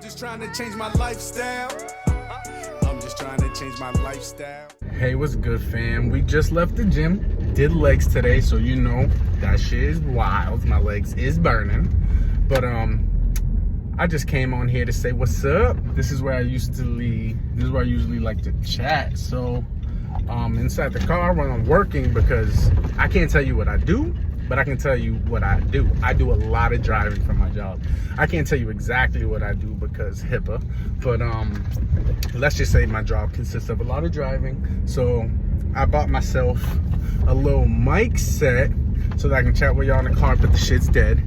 just trying to change my lifestyle. I'm just trying to change my lifestyle. Hey, what's good, fam? We just left the gym, did legs today, so you know that shit is wild. My legs is burning, but I just came on here to say what's up. This is where I usually like to chat. So inside the car when I'm working, because I can't tell you what I do, but I can tell you what I do. I do a lot of driving for my job. I can't tell you exactly what I do because HIPAA, but let's just say my job consists of a lot of driving. So I bought myself a little mic set so that I can chat with y'all in the car, but the shit's dead.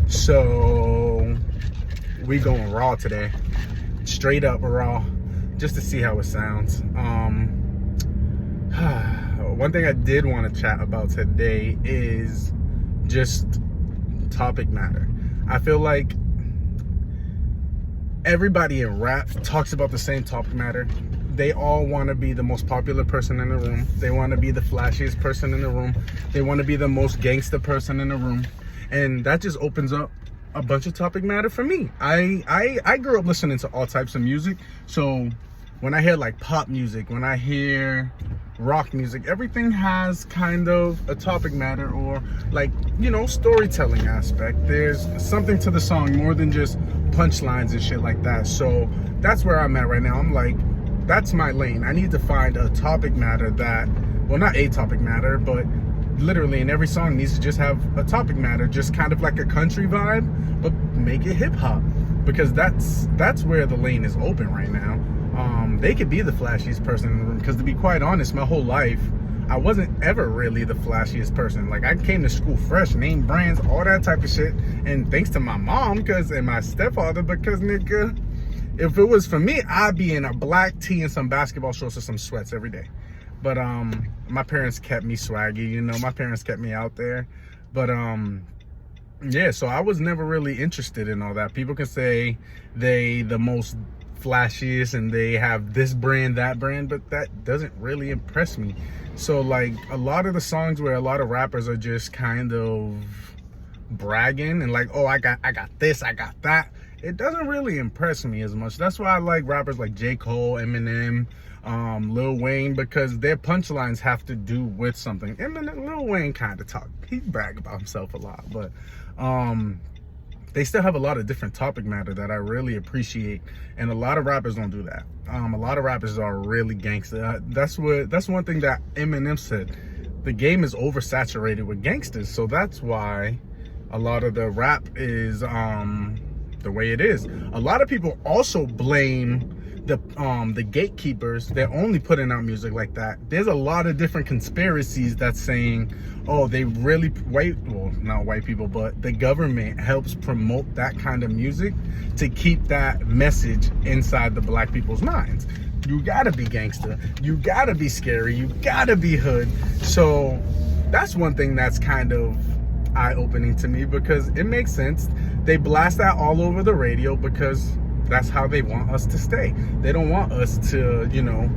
So we going raw today, straight up raw, just to see how it sounds. One thing I did want to chat about today is just topic matter. I feel like everybody in rap talks about the same topic matter. They all want to be the most popular person in the room. They want to be the flashiest person in the room. They want to be the most gangster person in the room. And that just opens up a bunch of topic matter for me. I grew up listening to all types of music. So when I hear like pop music, when I hear rock music, everything has kind of a topic matter or, like, you know, storytelling aspect. There's something to the song more than just punchlines and shit like that. So that's where I'm at right now. I'm like, that's my lane. I need to find a topic matter that, well, not a topic matter, but literally in every song needs to just have a topic matter, just kind of like a country vibe, but make it hip hop, because that's where the lane is open right now. They could be the flashiest person in the room, because to be quite honest, my whole life I wasn't ever really the flashiest person. Like, I came to school fresh, name brands, all that type of shit, and thanks to my mom and my stepfather, because nigga, if it was for me, I'd be in a black tee and some basketball shorts or some sweats every day. But my parents kept me swaggy, you know, my parents kept me out there. But yeah, so I was never really interested in all that. People can say they the most flashiest and they have this brand, that brand, but that doesn't really impress me. So like a lot of the songs where a lot of rappers are just kind of bragging and like, oh, I got this, I got that, it doesn't really impress me as much. That's why I like rappers like J. Cole, Eminem, Lil Wayne, because their punchlines have to do with something. Lil Wayne kind of talk, he brag about himself a lot, but they still have a lot of different topic matter that I really appreciate, and a lot of rappers don't do that. A lot of rappers are really gangster. That's one thing that Eminem said. The game is oversaturated with gangsters, so that's why a lot of the rap is the way it is. A lot of people also blame the gatekeepers. They're only putting out music like that. There's a lot of different conspiracies that's saying, oh, they really not white people, but the government helps promote that kind of music to keep that message inside the black people's minds. You gotta be gangster, you gotta be scary, you gotta be hood. So that's one thing that's kind of eye-opening to me, because it makes sense. They blast that all over the radio because that's how they want us to stay. They don't want us to, you know,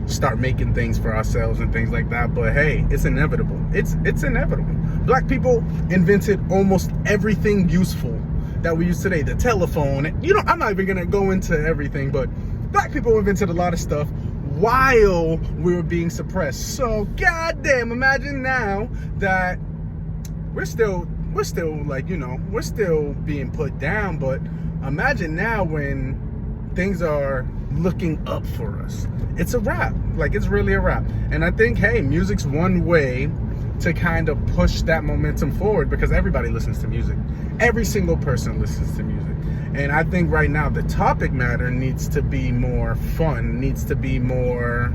start making things for ourselves and things like that. But hey, it's inevitable. It's inevitable. Black people invented almost everything useful that we use today. The telephone, you know, I'm not even gonna go into everything, but black people invented a lot of stuff while we were being suppressed. So goddamn, imagine now that we're still like, you know, we're still being put down, but imagine now when things are looking up for us. It's a wrap. Like, it's really a wrap. And I think, hey, music's one way to kind of push that momentum forward, because everybody listens to music. Every single person listens to music. And I think right now the topic matter needs to be more fun, needs to be more,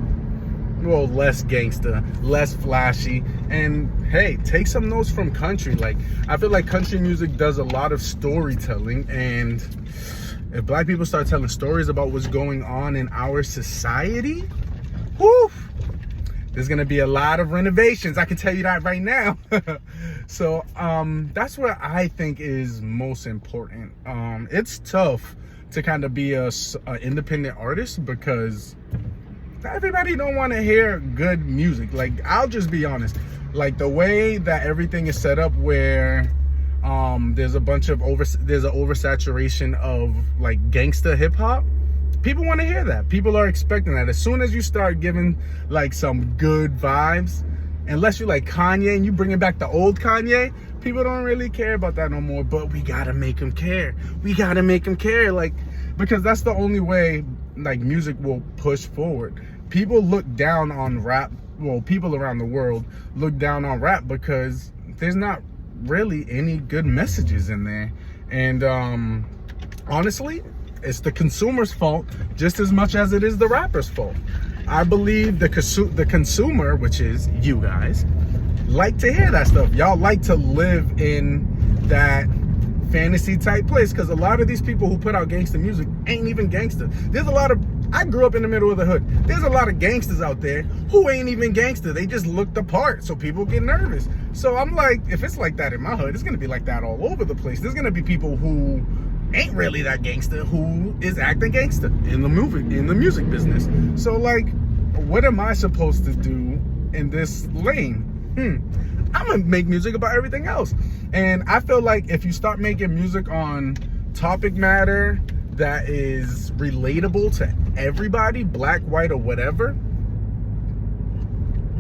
well, less gangster, less flashy. And hey, take some notes from country. Like, I feel like country music does a lot of storytelling, and if black people start telling stories about what's going on in our society, whew, there's gonna be a lot of renovations, I can tell you that right now. So that's what I think is most important. It's tough to kind of be a independent artist, because everybody don't want to hear good music. Like, I'll just be honest, like the way that everything is set up, where There's an oversaturation of like gangsta hip hop. People want to hear that. People are expecting that. As soon as you start giving like some good vibes, unless you like Kanye and you bringing back the old Kanye, people don't really care about that no more. But we gotta make them care. We gotta make them care, like, because that's the only way like music will push forward. People look down on rap. Well, people around the world look down on rap because there's not really any good messages in there. And honestly, it's the consumer's fault just as much as it is the rapper's fault. I believe the consumer, which is you guys, like to hear that stuff. Y'all like to live in that fantasy type place, because a lot of these people who put out gangster music ain't even gangster. I grew up in the middle of the hood. There's a lot of gangsters out there who ain't even gangster. They just look the part, so people get nervous. So I'm like, if it's like that in my hood, it's gonna be like that all over the place. There's gonna be people who ain't really that gangster who is acting gangster in the music business. So like, what am I supposed to do in this lane? I'm gonna make music about everything else. And I feel like if you start making music on topic matter that is relatable to everybody, black, white, or whatever,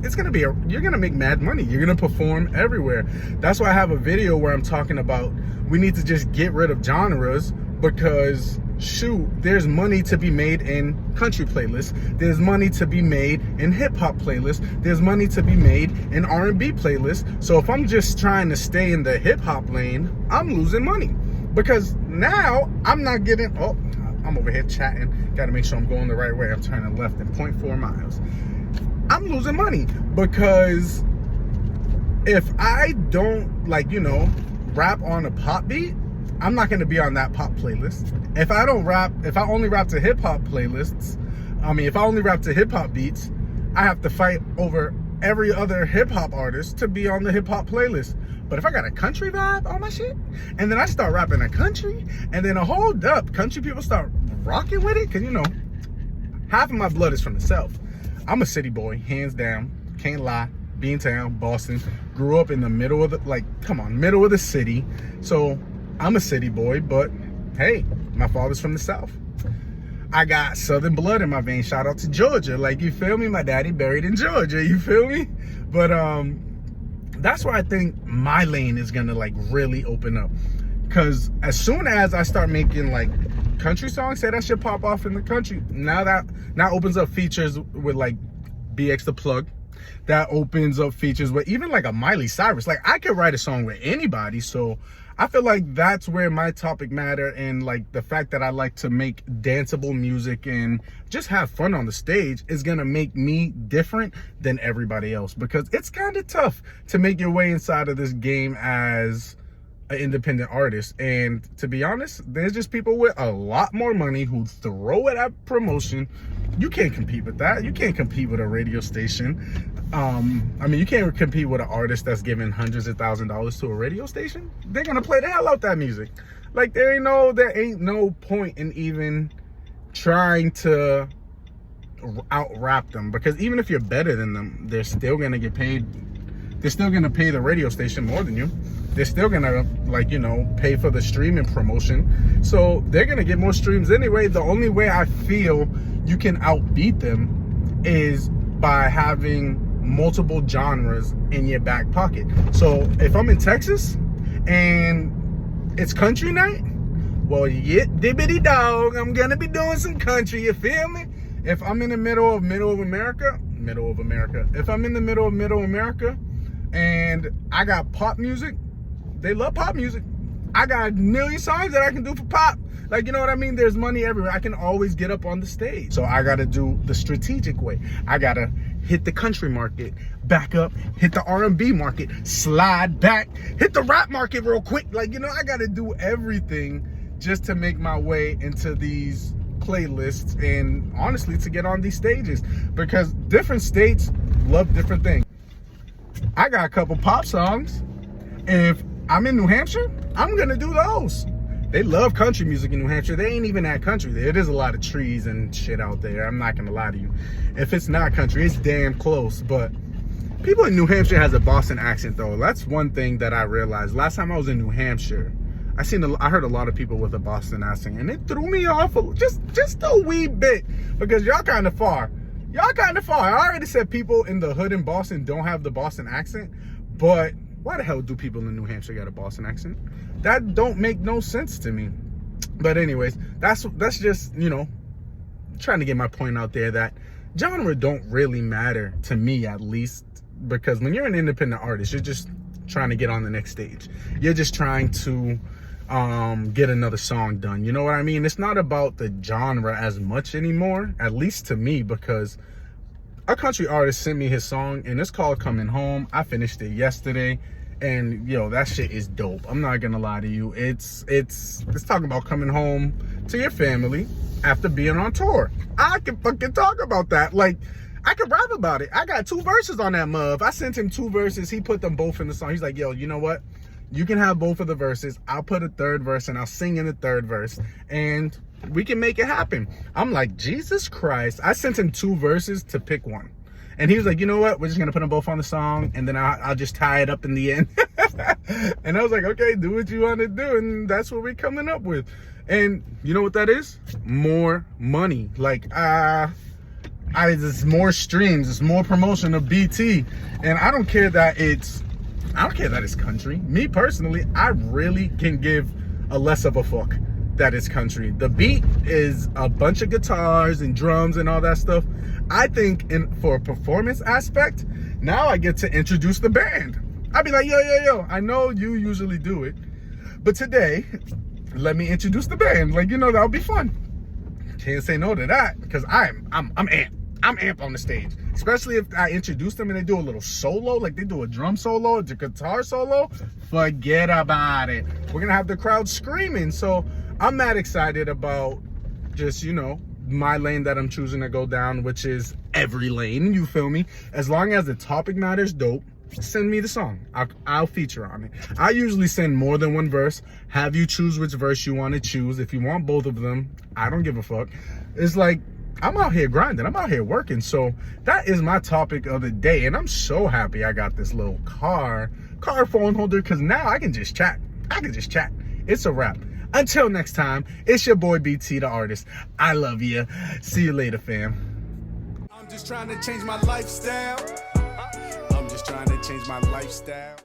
it's gonna be you're gonna make mad money. You're gonna perform everywhere. That's why I have a video where I'm talking about we need to just get rid of genres, because shoot, there's money to be made in country playlists, there's money to be made in hip-hop playlists, there's money to be made in R&B playlists. So if I'm just trying to stay in the hip-hop lane, I'm losing money, because now I'm not getting, oh, I'm over here chatting, gotta make sure I'm going the right way. I'm turning left in 0.4 miles. I'm losing money, because if I don't, like, you know, rap on a pop beat, I'm not going to be on that pop playlist. If I only rap to hip hop playlists, if I only rap to hip hop beats, I have to fight over every other hip hop artist to be on the hip hop playlist. But if I got a country vibe on my shit, and then I start rapping a country, and then hold up, country people start rocking with it, because, you know, half of my blood is from the South. I'm a city boy, hands down, can't lie. Beantown, Boston, grew up in the middle of middle of the city. So I'm a city boy, but hey, my father's from the South. I got Southern blood in my veins. Shout out to Georgia. Like, you feel me? My daddy buried in Georgia, you feel me? But that's where I think my lane is gonna like really open up. Cause as soon as I start making like country songs, say that shit pop off in the country, now opens up features with like BX the Plug. That opens up features with even like a Miley Cyrus. Like, I could write a song with anybody. So I feel like that's where my topic matter, and like the fact that I like to make danceable music and just have fun on the stage is gonna make me different than everybody else, because it's kind of tough to make your way inside of this game as an independent artist. And to be honest, there's just people with a lot more money who throw it at promotion. You can't compete with that. You can't compete with a radio station. You can't compete with an artist that's giving hundreds of $1,000s to a radio station. They're gonna play the hell out that music. Like, there ain't no point in even trying to out rap them, because even if you're better than them, they're still gonna get paid. They're still gonna pay the radio station more than you. They're still gonna, like, you know, pay for the streaming promotion. So they're gonna get more streams anyway. The only way I feel you can outbeat them is by having multiple genres in your back pocket. So if I'm in Texas and it's country night, well, yeah, dibbity dog, I'm gonna be doing some country, you feel me? If I'm in the middle of America, if I'm in the middle of Middle America and I got pop music, they love pop music. I got a million songs that I can do for pop. Like, you know what I mean? There's money everywhere. I can always get up on the stage. So I gotta do the strategic way. I gotta hit the country market, back up, hit the R&B market, slide back, hit the rap market real quick. Like, you know, I gotta do everything just to make my way into these playlists and honestly to get on these stages, because different states love different things. I got a couple pop songs. If I'm in New Hampshire, I'm gonna do those. They love country music in New Hampshire. They ain't even that country there. There's a lot of trees and shit out there. I'm not gonna lie to you. If it's not country, it's damn close. But People in New Hampshire has a Boston accent though. That's one thing that I realized. Last time I was in New Hampshire, I heard a lot of people with a Boston accent, and it threw me off just a wee bit, because y'all kind of far. I already said people in the hood in Boston don't have the Boston accent, but why the hell do people in New Hampshire got a Boston accent? That don't make no sense to me. But anyways, that's just, you know, trying to get my point out there that genre don't really matter to me, at least, because when you're an independent artist, you're just trying to get on the next stage. You're just trying to get another song done. You know what I mean? It's not about the genre as much anymore, at least to me, because a country artist sent me his song and it's called Coming Home. I finished it yesterday, and yo, that shit is dope. I'm not gonna lie to you. It's talking about coming home to your family after being on tour. I can fucking talk about that. Like, I can rap about it. I got 2 verses on that mug. I sent him 2 verses. He put them both in the song. He's like, yo, you know what? You can have both of the verses. I'll put a 3rd verse and I'll sing in the 3rd verse, and we can make it happen. I'm like, Jesus Christ. I sent him 2 verses to pick one. And he was like, you know what? We're just going to put them both on the song, and then I'll just tie it up in the end. And I was like, okay, do what you want to do. And that's what we're coming up with. And you know what that is? More money. Like, it's more streams. It's more promotion of BT. And I don't care that it's country. Me personally, I really can give a less of a fuck that it's country. The beat is a bunch of guitars and drums and all that stuff. I think for a performance aspect, now I get to introduce the band. I'd be like, yo, I know you usually do it, but today, let me introduce the band. Like, you know, that'll be fun. Can't say no to that, because I'm amped. I'm amped on the stage, especially if I introduce them and they do a little solo, like they do a drum solo, a guitar solo. Forget about it. We're gonna have the crowd screaming. So I'm mad excited about just, you know, my lane that I'm choosing to go down, which is every lane. You feel me? As long as the topic matter's dope, send me the song. I'll feature on it. I usually send more than 1 verse. Have you choose which verse you want to choose. If you want both of them, I don't give a fuck. It's like, I'm out here grinding. I'm out here working. So that is my topic of the day. And I'm so happy I got this little car phone holder, because now I can just chat. It's a wrap. Until next time, it's your boy BT the artist. I love you. See you later, fam. I'm just trying to change my lifestyle. I'm just trying to change my lifestyle.